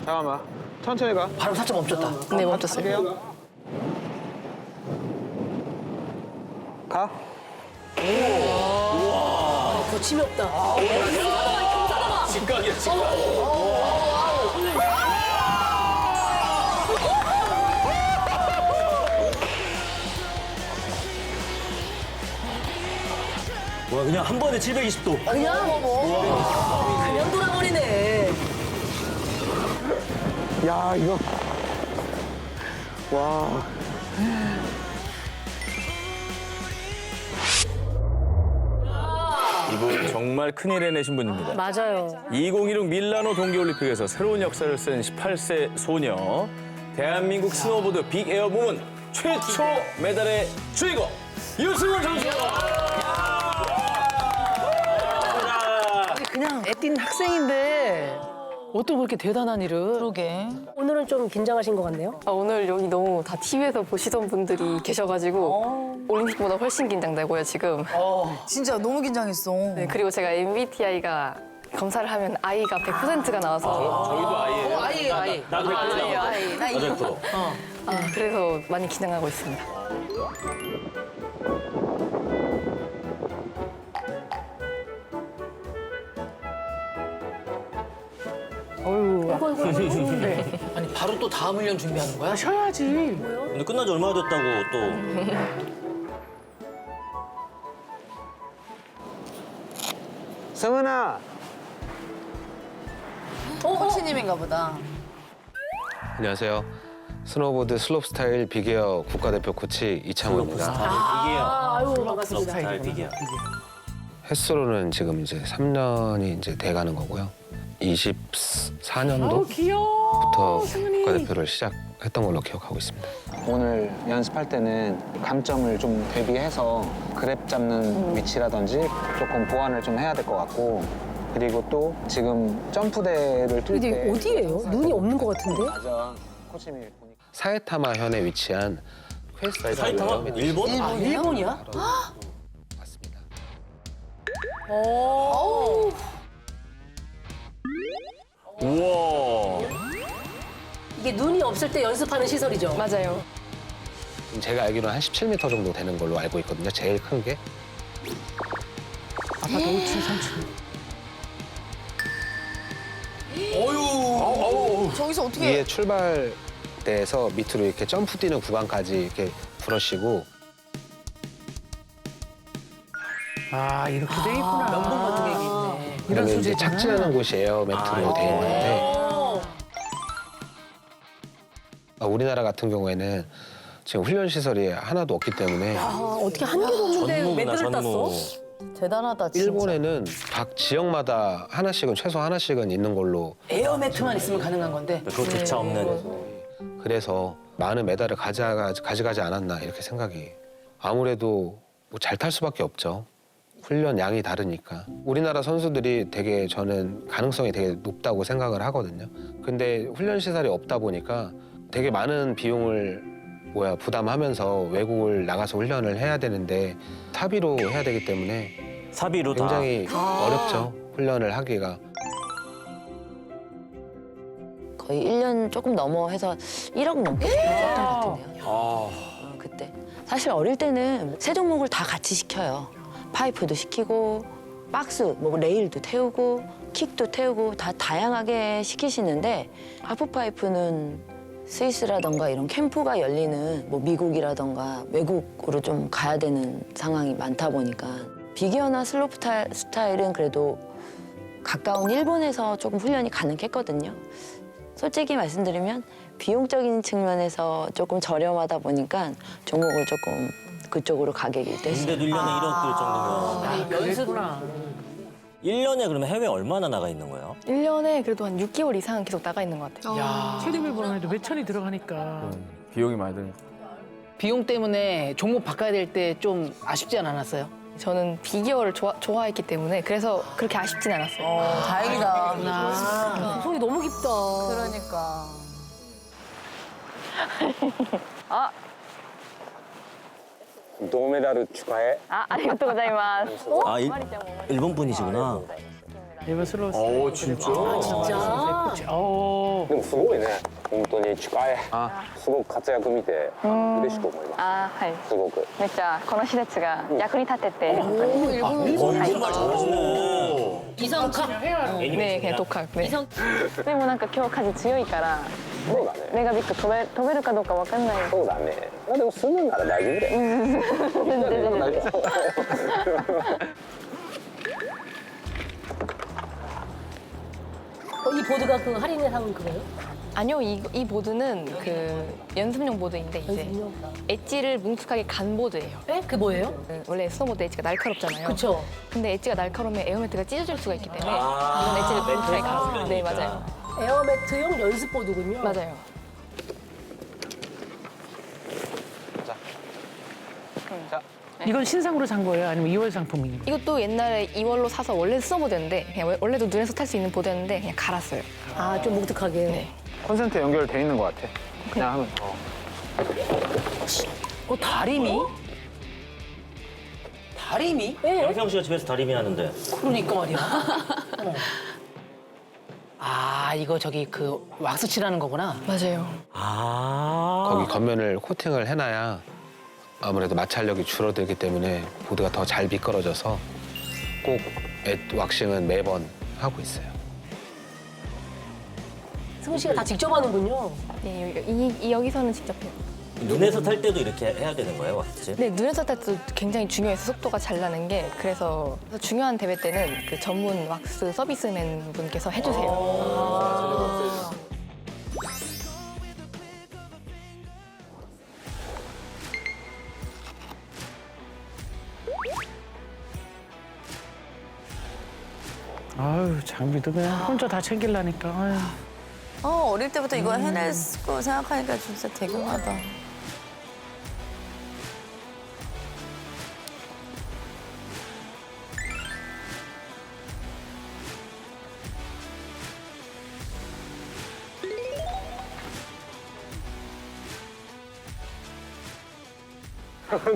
잠깐만. 천천히 가. 바람 살짝 멈췄다. 네, 멈췄어요. 할게요. 가. 거침이 없다. 직각이야, 직각. 와, 그냥 한 번에 720도. 그냥 그냥 돌아버리네. 야, 이거. 와. 이분 정말 큰일 해내신 분입니다. 맞아요. 2016 밀라노 동계올림픽에서 새로운 역사를 쓴 18세 소녀. 대한민국 스노보드 빅에어 부문 최초 메달의 주인공 유승훈 선수. 그냥 애띤 학생인데 어떤 그렇게 대단한 일을. 그러게. 오늘은 좀 긴장하신 것 같네요. 오늘 여기 너무 다 TV에서 보시던 분들이 계셔가지고 올림픽보다 훨씬 긴장되고요, 지금. 진짜 너무 긴장했어. 네, 그리고 제가 MBTI가 검사를 하면 I가 100%가 나와서 저희도 아이예요. 아이. 나도 I. 나도 100%. 그래서 많이 긴장하고 있습니다. 아니 바로 또 다음 훈련 준비하는 거야? 쉬어야지. 근데 끝난 지 얼마나 됐다고 또. 승은아. 코치님인가 보다. 안녕하세요. 스노보드 슬롭 스타일 빅에어 국가대표 코치 이창호입니다. 아유 반갑습니다. 잘 비기야. 횟수로는 지금 이제 3년이 이제 돼가는 거고요. 24년도부터 귀여워. 국가대표를 시작했던 걸로 기억하고 있습니다. 오늘 연습할 때는 감점을 좀 대비해서 그랩 잡는 위치라든지 조금 보완을 좀 해야 될 것 같고, 그리고 또 지금 점프대를 뛸 때 근데 어디예요? 눈이 없는 것 같은데? 맞아. 코치님이 보니까 사에타마 현에 위치한 퀘스트 사이타마? 일본? 아 일본이야? 맞습니다. 우와. 이게 눈이 없을 때 연습하는 시설이죠? 맞아요. 지금 제가 알기로는 한 17m 정도 되는 걸로 알고 있거든요. 제일 큰 게. 아빠도 5층, 3층. 저기서 어떻게 위에 출발대에서 밑으로 이렇게 점프 뛰는 구간까지 이렇게 브러쉬고 아, 이렇게 돼 있구나. 면봉 같은 게 있네. 이런 그다음에 이제 소재잖아. 착지하는 곳이 에어매트로 되어 있는데 우리나라 같은 경우에는 지금 훈련 시설이 하나도 없기 때문에 아 어떻게 한 개도 없는데 전무구나, 메달을 땄어? 전무. 대단하다 진짜. 일본에는 각 지역마다 하나씩은 최소 하나씩은 있는 걸로 에어매트만 있으면 가능한 건데. 그것조차 없는. 그래서 많은 메달을 가져가지 않았나 이렇게 생각이. 아무래도 뭐 잘 탈 수밖에 없죠. 훈련 양이 다르니까. 우리나라 선수들이 되게 저는 가능성이 되게 높다고 생각을 하거든요. 근데 훈련 시설이 없다 보니까 되게 많은 비용을 부담하면서 외국을 나가서 훈련을 해야 되는데 사비로 해야 되기 때문에 사비로 다. 굉장히 어렵죠. 훈련을 하기가. 거의 1년 조금 넘어 해서 1억 넘게 썼던 것 같은데요. 그때. 사실 어릴 때는 세 종목을 다 같이 시켜요. 파이프도 시키고 박스, 뭐 레일도 태우고 킥도 태우고 다 다양하게 시키시는데 하프파이프는 스위스라던가 이런 캠프가 열리는 뭐 미국이라던가 외국으로 좀 가야 되는 상황이 많다 보니까 빅에어나 슬로프 스타일은 그래도 가까운 일본에서 조금 훈련이 가능했거든요. 솔직히 말씀드리면 비용적인 측면에서 조금 저렴하다 보니까 종목을 조금 그쪽으로 가게 됐어요. 근데도 1년에 1억 들 정도면. 그랬구나. 1년에 그러면 해외 얼마나 나가 있는 거예요? 1년에 그래도 한 6개월 이상은 계속 나가 있는 것 같아요. 야. 체리빌 보는 애도 몇 천이 들어가니까. 비용이 많이 드니까. 비용 때문에 종목 바꿔야 될 때 좀 아쉽지 않았어요? 저는 빅에어를 좋아했기 때문에 그래서 그렇게 아쉽진 않았어요. 다행이다. 소리 너무 깊다. 그러니까.銅メダル 축하해. 아리가또 고자이마스. 아, 일본 분이시구나. 일본 슬로우 오, 진짜? 진짜? 오. でもすごいね本当に近いすごく活躍見て嬉しく思いますあー、はい。すごくめっちゃこの施設が役に立てて、이성카? 네, 그냥 독학. 네. でもなんか今日風強いからそうだねメガビッグ飛べるかどうかわかんない。そうだねまあでも住むなら大丈夫だよ大丈夫 이 보드가 그 할인을 한 그거예요? 아니요, 이 보드는 그 연습용 보드인데 이제 엣지를 뭉툭하게 간 보드예요. 에? 그 뭐예요? 원래 스노보드 엣지가 날카롭잖아요. 그쵸. 근데 엣지가 날카로우면 에어매트가 찢어질 수가 있기 때문에 이건 엣지를 뭉툭하게 갈았어요. 네, 맞아요. 에어매트용 연습 보드군요. 맞아요. 이건 신상으로 산 거예요? 아니면 2월 상품이에요? 이것도 옛날에 2월로 사서 원래 스노보드였는데 그냥 원래도 눈에서 탈 수 있는 보드였는데 그냥 갈았어요. 아, 좀 뭉툭하게. 네. 콘센트 연결돼 있는 것 같아. 그냥 하면. 다리미? 다리미? 영상 씨가 집에서 다리미 하는데. 그러니까 말이야. 아, 이거 저기 그 왁스 칠하는 거구나. 맞아요. 거기 겉면을 코팅을 해놔야 아무래도 마찰력이 줄어들기 때문에 보드가 더 잘 미끄러져서 꼭 왁싱은 매번 하고 있어요. 승우 씨가 다 직접 하는군요. 네, 여기서는 직접 해요. 눈에서 탈 때도 이렇게 해야 되는 거예요, 왁스? 네, 눈에서 탈 때도 굉장히 중요해서 속도가 잘 나는 게 그래서 중요한 대회 때는 그 전문 왁스 서비스맨 분께서 해주세요. 아유, 장비도 그냥 혼자 다 챙기려니까. 아유. 어릴 때부터 이거 해낼 거 생각하니까 진짜 대견하다.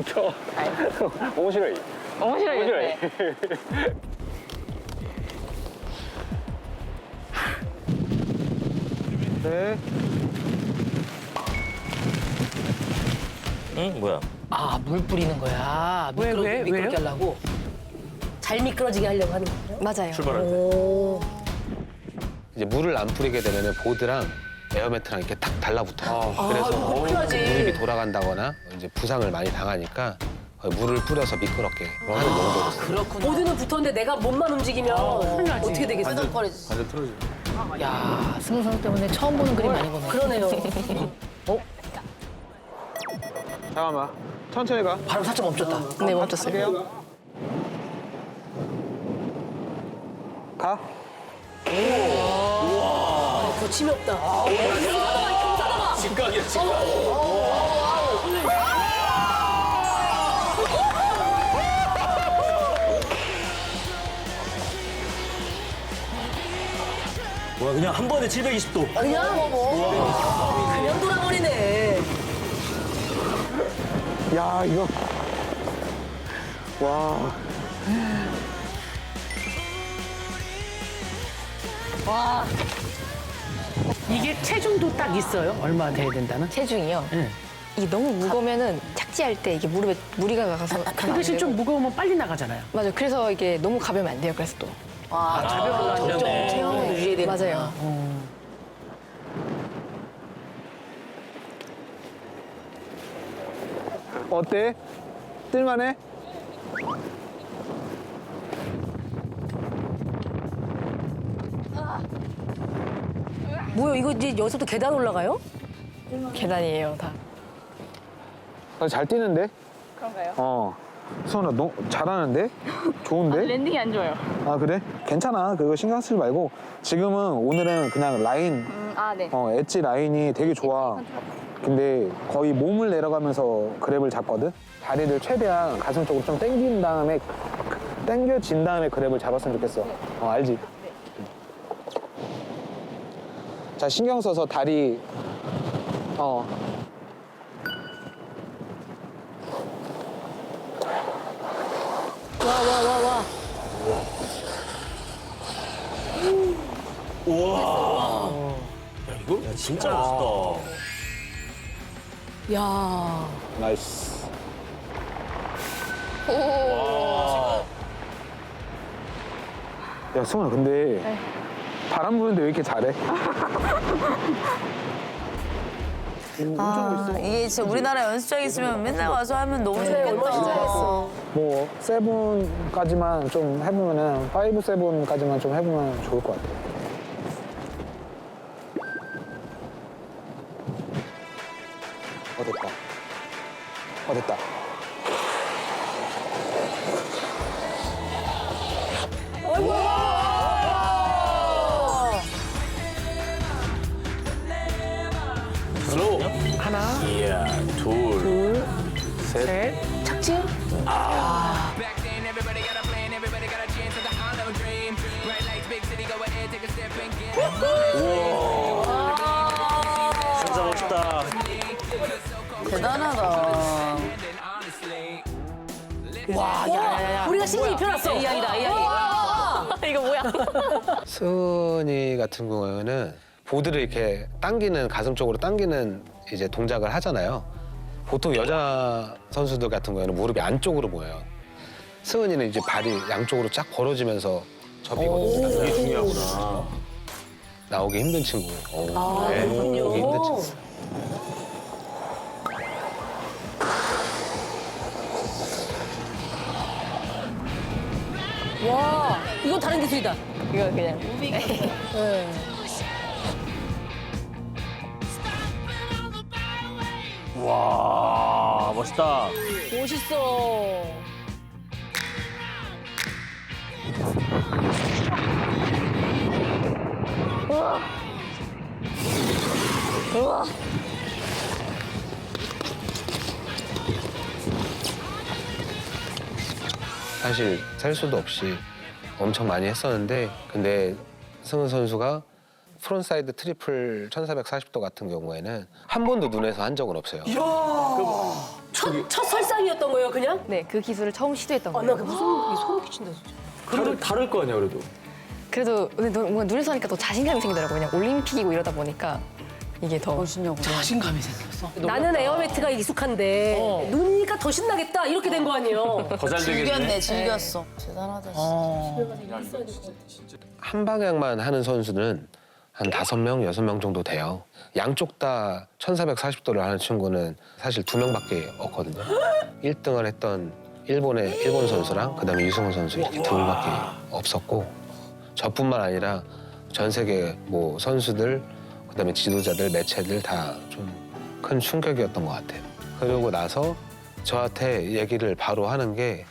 저面白い 너무 싫어요. 네. 응? 뭐야? 아, 물 뿌리는 거야. 왜, 미끄럽게 왜요? 하려고. 잘 미끄러지게 하려고 하는 거예요? 맞아요. 출발할 때. 오. 이제 물을 안 뿌리게 되면 보드랑 에어매트랑 이렇게 탁 달라붙어요. 그래서 무릎이 돌아간다거나 이제 부상을 많이 당하니까 물을 뿌려서 미끄럽게 하는 용도로. 그렇구나. 보드는 붙었는데 내가 몸만 움직이면 나지. 어떻게 되겠어? 완전 틀어지. 야, 승우 선수 때문에 처음 보는 그림 많이 보네. 그러네요. 잠깐만. 천천히 가. 바로 살짝 멈췄다. 네, 멈췄어요. 갈게요. 가. 거침이 없다. 직각이야, 직각. 뭐야, 그냥 한 번에 720도. 그냥 그냥 돌아버리네. 야, 이거. 와. 이게 체중도 딱 있어요? 얼마 돼야 된다는? 체중이요. 응. 이게 너무 무거우면은 착지할 때 이게 무릎에 무리가 가서 그 대신 좀 무거우면 빨리 나가잖아요. 맞아요. 그래서 이게 너무 가벼우면 안 돼요. 그래서 또. 체형을 유지해야 되는 맞아요. 어때? 뜰만해? 뭐야, 이거 이제 여기서부터 계단 올라가요? 계단이에요, 다. 잘 뛰는데? 그런가요? 수원아, 너 잘하는데? 좋은데? 랜딩이 안 좋아요. 아, 그래? 괜찮아. 그거 신경 쓰지 말고. 지금은 오늘은 그냥 라인, 아, 네. 엣지 라인이 되게 좋아. 근데 거의 몸을 내려가면서 그랩을 잡거든? 다리를 최대한 가슴 쪽으로 좀 당긴 다음에, 당겨진 다음에 그랩을 잡았으면 좋겠어. 알지? 자, 신경 써서 다리, 와. 야, 진짜 멋있다. 야. 나이스. 야, 승아, 근데 바람 부는데 왜 이렇게 잘해? 이게 진짜 우리나라 연습장 있으면 맨날 와서 하면 너무 좋겠다. 뭐, 세븐까지만 좀 해보면은, 5, 7까지만 좀 해보면 좋을 것 같아. 됐다. 됐다. 슬로우. 하나, 이야, 둘. 셋. 착지? 진짜 멋있다. 대단하다. 우리가 CG 입혀놨어. AI다, AI. 이거 뭐야? 승은이 같은 경우에는 보드를 이렇게 당기는 가슴 쪽으로 당기는 이제 동작을 하잖아요. 보통 여자 선수들 같은 경우에는 무릎이 안쪽으로 모여요. 승은이는 이제 발이 양쪽으로 쫙 벌어지면서 접이거든요. 이게 중요하구나. 나오기 힘든 친구. 네, 나오기 힘든 친구. 와, 이건 다른 기술이다. 이거 그냥. 와, 멋있다. 멋있어. 사실 셀 수도 없이 엄청 많이 했었는데 근데 승은 선수가 프론사이드 트리플 1440도 같은 경우에는 한 번도 눈에서 한 적은 없어요. 첫 설상이었던 거예요, 그냥? 네, 그 기술을 처음 시도했던 나 거예요. 그 무슨 소름 끼친다, 진짜. 다를 거 아니야, 그래도. 그래도 근데 뭔가 눈에서 하니까 더 자신감이 생기더라고요. 그냥 올림픽이고 이러다 보니까 이게 더. 자신감이 생겼어. 나는 에어매트가 익숙한데 눈이니까 더 신나겠다 이렇게 된 거 아니에요. 더 잘 되겠네. 즐겼네, 즐겼어. 대단하다, 진짜. 한 방향만 하는 선수는 한 5명, 6명 정도 돼요. 양쪽 다 1440도를 하는 친구는 사실 2명밖에 없거든요. 1등을 했던 일본 선수랑 그다음에 유승훈 선수 이렇게 2분밖에 없었고 저뿐만 아니라 전 세계 뭐 선수들 그다음에 지도자들, 매체들 다 좀 큰 충격이었던 것 같아요. 그러고 나서 저한테 얘기를 바로 하는 게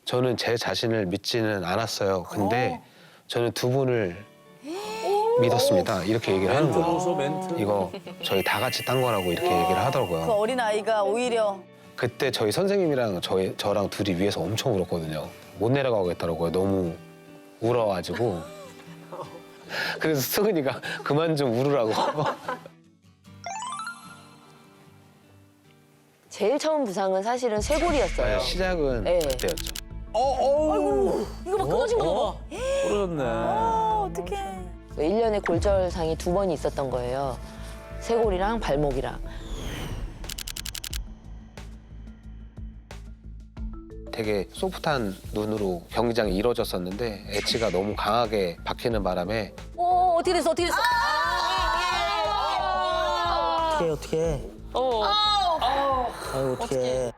저는 제 자신을 믿지는 않았어요. 근데 저는 두 분을 믿었습니다. 이렇게 얘기를 하는 거예요. 보소 멘트. 이거 저희 다 같이 딴 거라고 이렇게 얘기를 그 하더라고요. 어린 아이가 오히려 그때 저희 선생님이랑 저랑 둘이 위에서 엄청 울었거든요. 못 내려가겠더라고요. 너무 울어가지고. 그래서 승은이가 그만 좀 울으라고. 제일 처음 부상은 사실은 쇄골이었어요. 시작은 네. 그때였죠. 이거 막 끊어진 거 봐. 부러졌네. 어떡해. 1년에 골절상이 2번이 있었던 거예요. 쇄골이랑 발목이랑. 되게 소프트한 눈으로 경기장이 이루어졌었는데 엣지가 너무 강하게 박히는 바람에 어떻게 됐어? 어떻게 됐어? 어떻게. 아유, 어떻게.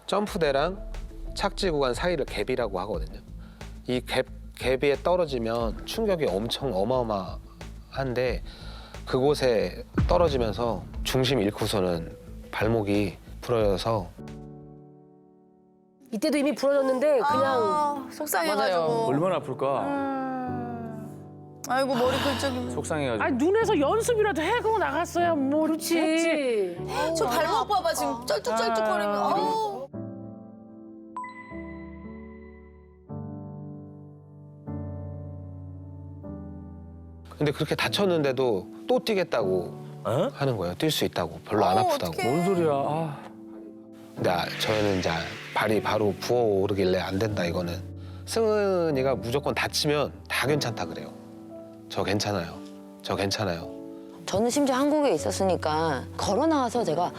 점프대랑 착지 구간 사이를 갭이라고 하거든요. 이 갭에 떨어지면 충격이 엄청 어마어마한데 그곳에 떨어지면서 중심 잃고서는 발목이 부러져서 이때도 이미 부러졌는데 그냥 속상해가지고. 얼마나 아플까? 아이고, 머리 긁적이면. 속상해가지고. 아니 눈에서 연습이라도 해고 나갔어야 뭐 그렇지. 저 발목 봐봐, 지금 쩔뚝쩔뚝거리면. 아우. 근데 그렇게 다쳤는데도 또 뛰겠다고 어? 하는 거예요. 뛸 수 있다고. 별로 안 아프다고. 어떡해. 뭔 소리야. 아. 근데 저는 이제 발이 바로 부어오르길래 안 된다 이거는. 승은이가 무조건 다치면 다 괜찮다 그래요. 저 괜찮아요. 저 괜찮아요. 저는 심지어 한국에 있었으니까 걸어 나와서 제가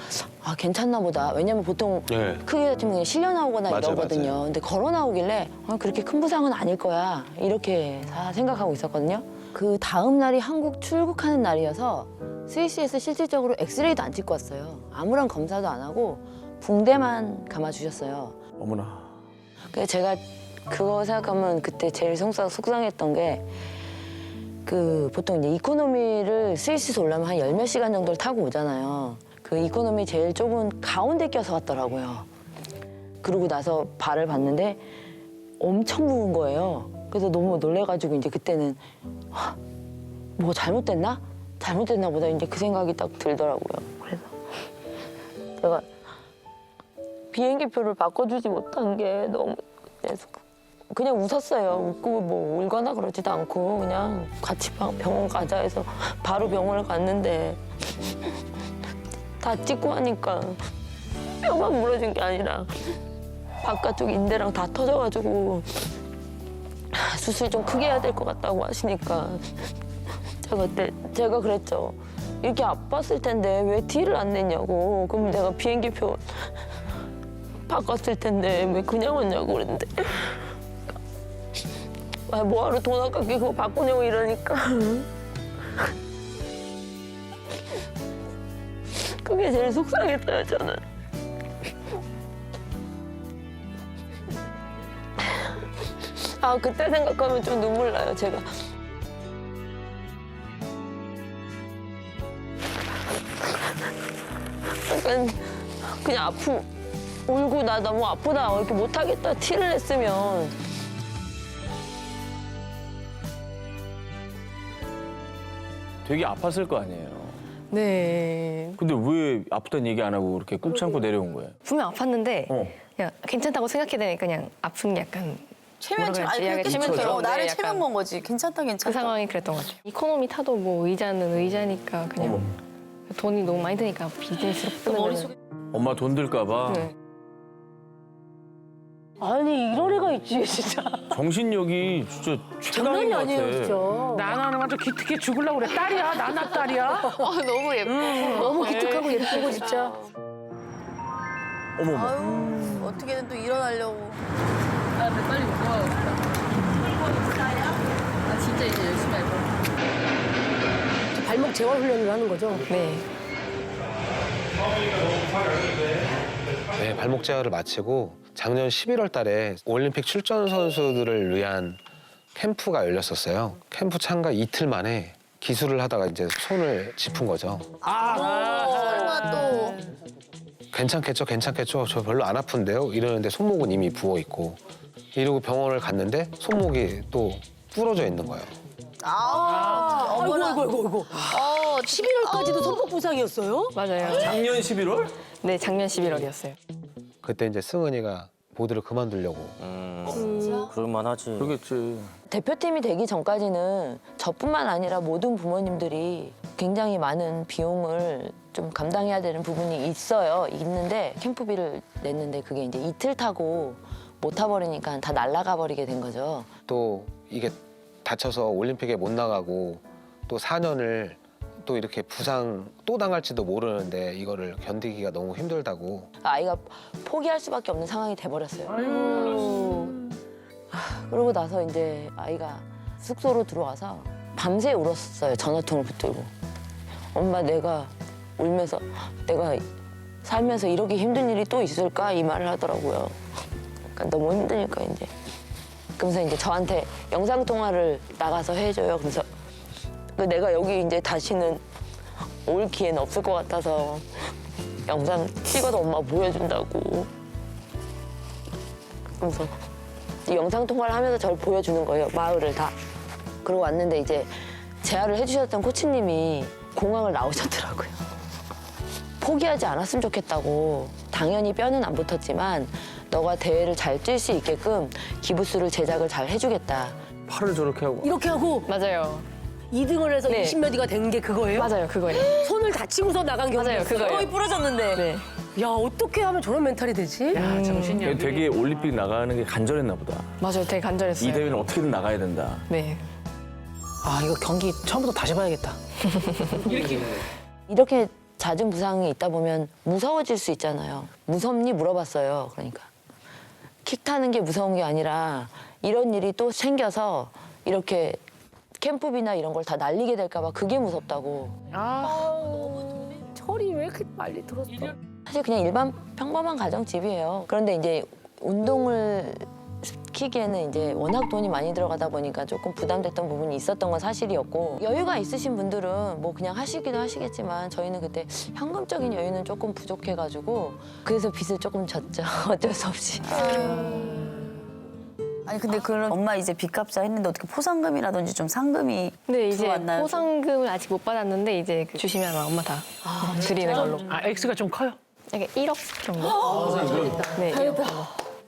아 괜찮나 보다. 왜냐면 보통 네. 크게 다치면 그냥 실려 나오거나 맞아요, 이러거든요. 맞아요. 근데 걸어 나오길래 아, 그렇게 큰 부상은 아닐 거야. 이렇게 다 생각하고 있었거든요. 그 다음 날이 한국 출국하는 날이어서 스위스에서 실질적으로 엑스레이도 안 찍고 왔어요. 아무런 검사도 안 하고 붕대만 감아주셨어요. 어머나. 그래서 제가 그거 생각하면 그때 제일 속상했던 게 그 보통 이제 이코노미를 스위스에서 올라면 한 10몇 시간 정도를 타고 오잖아요. 그 이코노미 제일 좁은 가운데 껴서 왔더라고요. 그러고 나서 발을 봤는데 엄청 부은 거예요. 그래서 너무 놀래가지고 이제 그때는 뭐가 잘못됐나? 잘못됐나 보다 이제 그 생각이 딱 들더라고요. 그래서 제가 비행기표를 바꿔주지 못한 게 너무 그냥 웃었어요. 웃고 뭐 울거나 그러지도 않고 그냥 같이 병원 가자 해서 바로 병원을 갔는데 다 찍고 하니까 뼈만 부러진 게 아니라 바깥쪽 인대랑 다 터져가지고 수술 좀 크게 해야 될 것 같다고 하시니까 제가 그랬죠. 이렇게 아팠을 텐데 왜 티를 안 냈냐고. 그럼 내가 비행기표 바꿨을 텐데 왜 그냥 왔냐고 그랬는데 아, 뭐하러 돈 아깝게 그거 바꾸냐고 이러니까 그게 제일 속상했어요 저는. 아 그때 생각하면 좀 눈물 나요 제가. 약간 그냥 울고 나 너무 아프다 이렇게 못하겠다 티를 냈으면 되게 아팠을 거 아니에요. 네. 근데 왜 아프다는 얘기 안 하고 그렇게 꾹 참고 내려온 거예요? 분명 아팠는데 어. 그냥 괜찮다고 생각해야 되니까 그냥 아픈 게 약간 체면처럼 아니 뭐라 그렇게 그래야지? 체면처럼 네, 나를 약간 체면 본 거지. 괜찮다 괜찮다. 그 상황이 그랬던 거죠. 이코노미 타도 뭐 의자는 의자니까 그냥 돈이 너무 많이 드니까 비즈니스로 끊으면 엄마 돈 들까 봐. 네. 아니 이런 애가 있지 진짜. 정신력이 진짜 최강인 장난이 것 같아. 아니에요 진짜. 나는 완전 기특해 죽으려고 그래. 딸이야, 나나 딸이야. 너무 예뻐. 너무 기특하고 예쁘고 진짜. 어머, 어머. 아유 어떻게든 또 일어나려고. 빨리 못 가야겠다. 아 진짜 이제 열심히 할 거야. 발목 재활 훈련을 하는 거죠? 네. 네, 발목 재활을 마치고 작년 11월 달에 올림픽 출전 선수들을 위한 캠프가 열렸었어요. 캠프 참가 이틀 만에 기술을 하다가 이제 손을 짚은 거죠. 설마 또. 괜찮겠죠, 괜찮겠죠. 저 별로 안 아픈데요. 이러는데 손목은 이미 부어 있고. 이러고 병원을 갔는데 손목이 또 부러져 있는 거예요. 아이고 아이고. 11월까지도 손목 부상이었어요? 맞아요. 작년 11월? 네, 작년 11월이었어요. 그때 이제 승은이가 보드를 그만두려고. 그럴만하지. 그러겠지. 대표팀이 되기 전까지는 저뿐만 아니라 모든 부모님들이 굉장히 많은 비용을 좀 감당해야 되는 부분이 있는데 캠프비를 냈는데 그게 이제 이틀 타고 못 타버리니까 다 날아가 버리게 된 거죠. 또 이게 다쳐서 올림픽에 못 나가고 또 4년을 또 이렇게 부상 또 당할지도 모르는데 이거를 견디기가 너무 힘들다고. 아이가 포기할 수밖에 없는 상황이 돼버렸어요. 그러고 나서 이제 아이가 숙소로 들어와서 밤새 울었어요. 전화통을 붙들고. 엄마 내가 울면서 내가 살면서 이렇게 힘든 일이 또 있을까? 이 말을 하더라고요. 그러니까 너무 힘드니까 이제. 그러면서 이제 저한테 영상통화를 나가서 해줘요. 그래서 내가 여기 이제 다시는 올 기회는 없을 것 같아서 영상 찍어서 엄마 보여준다고. 그래서 영상 통화를 하면서 저를 보여주는 거예요. 마을을 다. 그러고 왔는데 이제 재활을 해주셨던 코치님이 공항을 나오셨더라고요. 포기하지 않았으면 좋겠다고. 당연히 뼈는 안 붙었지만 너가 대회를 잘 뛸 수 있게끔 기부스를 제작을 잘 해주겠다. 팔을 저렇게 하고. 이렇게 하고 맞아요. 2등을 해서 네. 20몇 위가 된 게 그거예요? 맞아요, 그거예요. 손을 다치고서 나간 경우가 맞아요, 있어요? 그거예요. 거의 부러졌는데. 네. 야 어떻게 하면 저런 멘탈이 되지? 야, 정신력이. 되게 올림픽 나가는 게 간절했나 보다. 맞아요, 되게 간절했어요. 이 대회는 어떻게든 나가야 된다. 네. 아 이거 경기 처음부터 다시 봐야겠다. 이렇게 잦은 부상이 있다 보면 무서워질 수 있잖아요. 무섭니 물어봤어요. 그러니까 킥 타는 게 무서운 게 아니라 이런 일이 또 생겨서 이렇게 캠프비나 이런 걸 다 날리게 될까 봐 그게 무섭다고. 철이 왜 이렇게 빨리 들었어? 사실 그냥 일반 평범한 가정집이에요. 그런데 이제 운동을 시키기에는 이제 워낙 돈이 많이 들어가다 보니까 조금 부담됐던 부분이 있었던 건 사실이었고, 여유가 있으신 분들은 뭐 그냥 하시기도 하시겠지만 저희는 그때 현금적인 여유는 조금 부족해가지고 그래서 빚을 조금 졌죠. 어쩔 수 없이. 아니 근데 그런 엄마 이제 빚값자 했는데 어떻게 포상금이라든지 좀 상금이 근데 이제 들어왔나요? 포상금을 아직 못 받았는데 이제 주시면 엄마 다 드리는 걸로. 아 X가 좀 커요? 약간 1억 정도. 네. 1억 정도.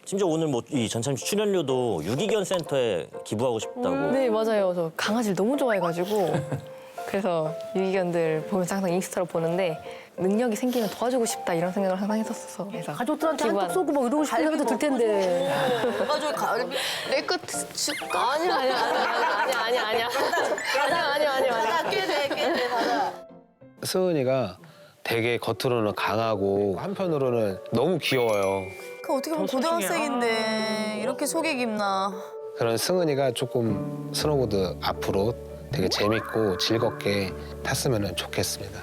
심지어 오늘 뭐 이 전참 출연료도 유기견 센터에 기부하고 싶다고. 네 맞아요. 저 강아지를 너무 좋아해가지고 그래서 유기견들 보면서 항상 인스타로 보는데 능력이 생기면 도와주고 싶다 이런 생각을 항상 했었어. 그래서 가족들한테 기부한- 한턱 쏘고 뭐 이러고 싶은 생각도 들 텐데. 가지고 가을비 내끝 줄까? 아니야. 꽤돼 받아. 승은이가 되게 겉으로는 강하고 한편으로는 너무 귀여워요. 그 어떻게 보면 고등학생인데 이렇게 속이 깊나. 그런 승은이가 조금 스노보드 앞으로 되게 재밌고 즐겁게 탔으면 좋겠습니다.